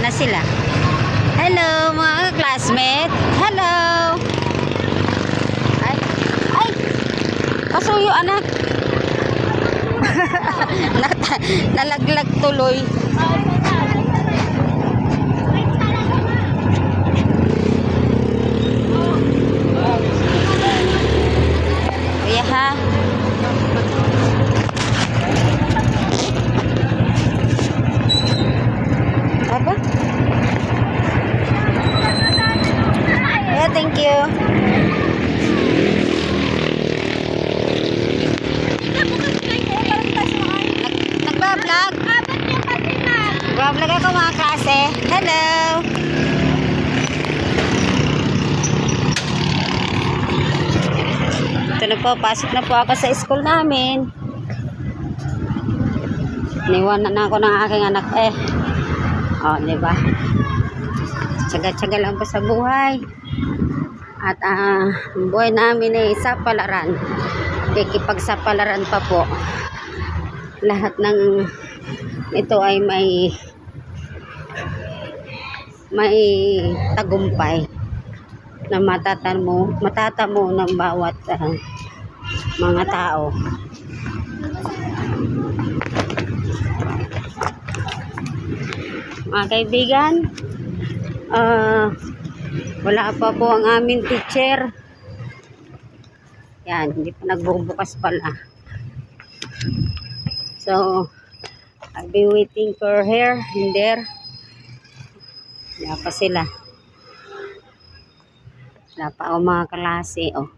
Ayan na sila. Hello mga classmate. Hello. Ay. Ay. Kasuyo anak. Nalaglag tuloy. Kuya ha. Apa? Yeah, thank you. Nagbablog? Nagbablog ako mga klase. Hello! Ito na po, pasok na po ako sa school namin. Niwanan na ako ng aking anak eh. O, diba? Tsaga-tsaga lang po sa buhay. At ang buhay namin ay sapalaran. Kikipagsapalaran pa po. Lahat ng ito ay may tagumpay na matatamo ng bawat mga tao. Mga kaibigan, wala pa po ang aming teacher. Yan, hindi pa nagbubukas pala. So, I'll be waiting for her in there. Wala pa sila. Wala pa ako mga klase. Oh.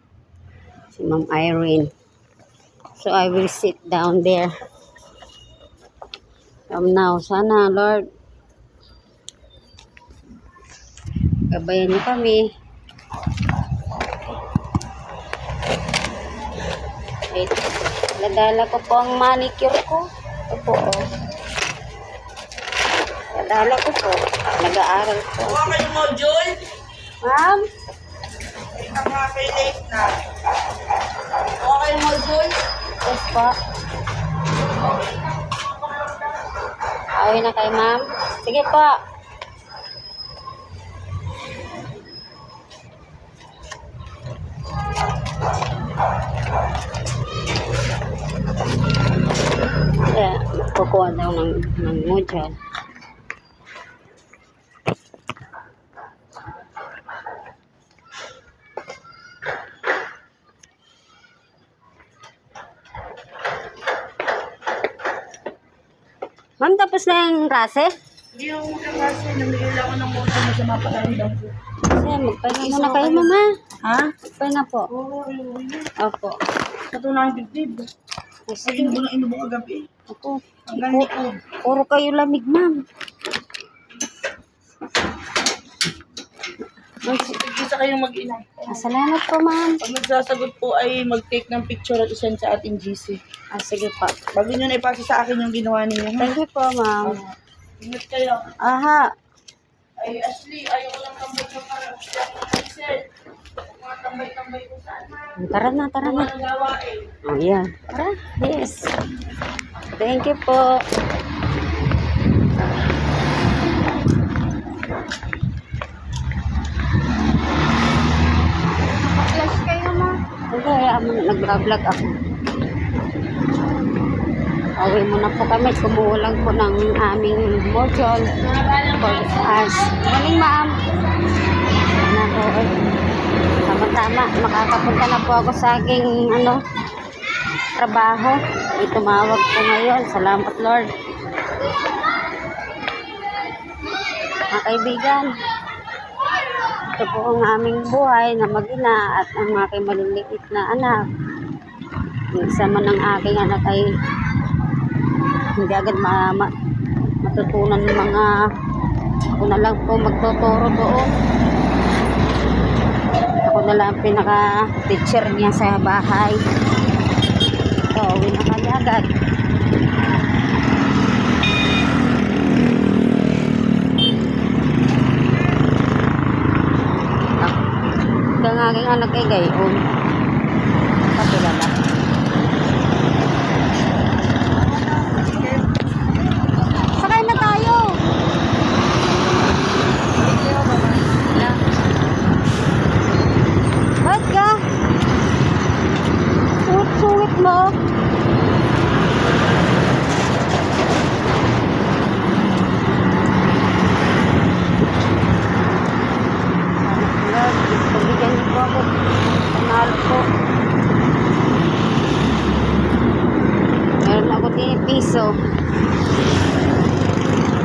Si Ma'am Irene. So, I will sit down there. From now, sana, Lord, gabayan niyo kami. Nadala ko po ang manicure ko. Ito po. Nadala ko po. Nag-aaral po. Okay mo, Jul? Ma'am? Ito mga kay late na. Okay mo, Jul? Yes po. Away na kay ma'am. Sige po. Yeah, kukuha daw ng module. Ma'am, tapos na yung klase? Hindi ako kasi namigil ako ng moto mo sa mapakaramdam ko. Kasi magpahinga muna kayo, mama. Ha? Magpahinga po. Oo, ayun. Opo. Ito na ang dibdib. Ay, inubo kagabi. Opo. Hanggang likod. Puro kayo lamig, ma'am. Isa kayong mag-ina. Salamat po, ma'am. Pag nagsasagot po ay mag-take ng picture at isend sa ating GC. Sige po. Bago nyo na ipasa sa akin yung ginawa ninyo. Thank you po, ma'am. Ingat kayo. Aha. Ay, Ashley, ayaw ko lang tambay ka para. Ashley, mga tambay-tambay ko saan, ha? Tara na, tara na. Walang gawain. Oh, yeah. Tara. Yes. Thank you po. Flash kayo, ma. Okay, nag-vlog ako. Away muna po kami. Kumuha lang po ng aming module for us. Morning, ma'am. Na po. Tama-tama. Makakapunta na po ako sa aking trabaho. May tumawag po ngayon. Salamat, Lord. Mga kaibigan, ito po ang aming buhay na mag-ina at ang aking maliliit na anak. Isama ng aking anak ay hindi agad matutunan ng mga ako na lang po magtuturo doon. Ako na lang pinaka-teacher niya sa bahay. So, uwi na kami agad. Ang aking anak ay gayon. Kapilala. Sakay na tayo. piso.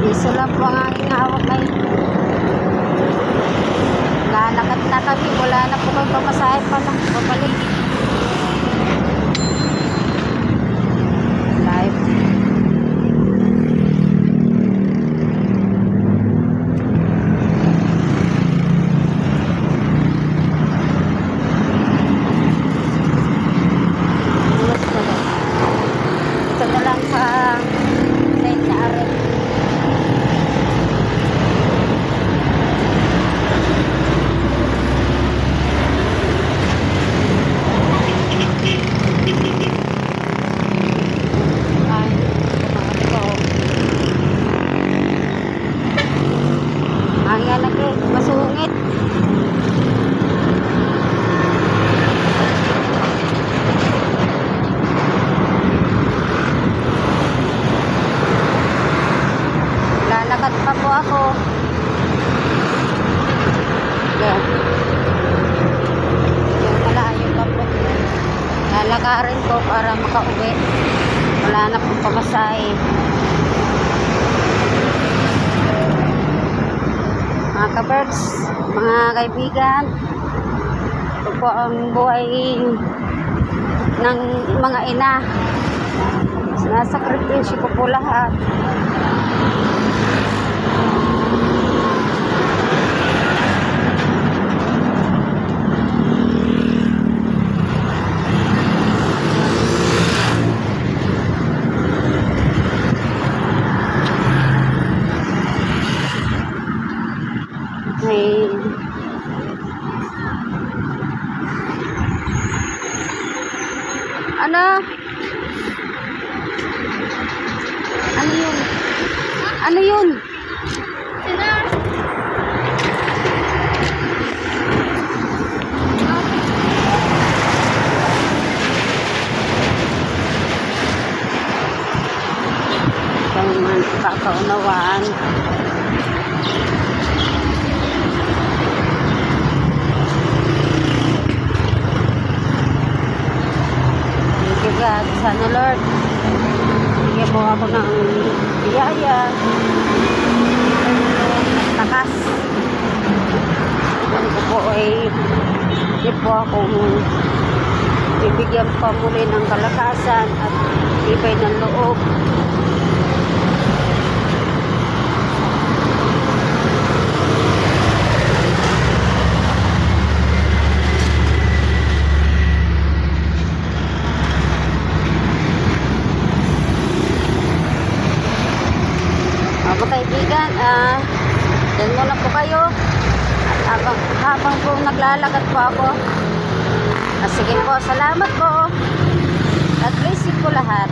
Piso lang po ang aking hawak ngayon. Lalakad na kami. Wala na po kami pamasahe pa lang. Pabalik. Live. Ito na lang sa lane na arin. Ay, ito. Ang yan lagi, masungit. Lalakad pa po ako. Yan. Yung malayo pa po. Lalakarin ko para makauwi. Wala na pong pamasahe. Mga ka-birds, mga kaibigan, ito po ang buhay ng mga ina. Sinasakripisyo ko po lahat. May ano? Ano yun? Ano yun? Kung man kakaunawaan. God, sana Lord, bigyan mo ako ng biyaya, takas. Kung ko po ay hindi po akong bibigyan pa muli ng kalakasan at ibay ng loob. Mga kaibigan, yan muna po kayo. At habang po naglalakad po ako. Sige po, salamat po. God bless you po lahat.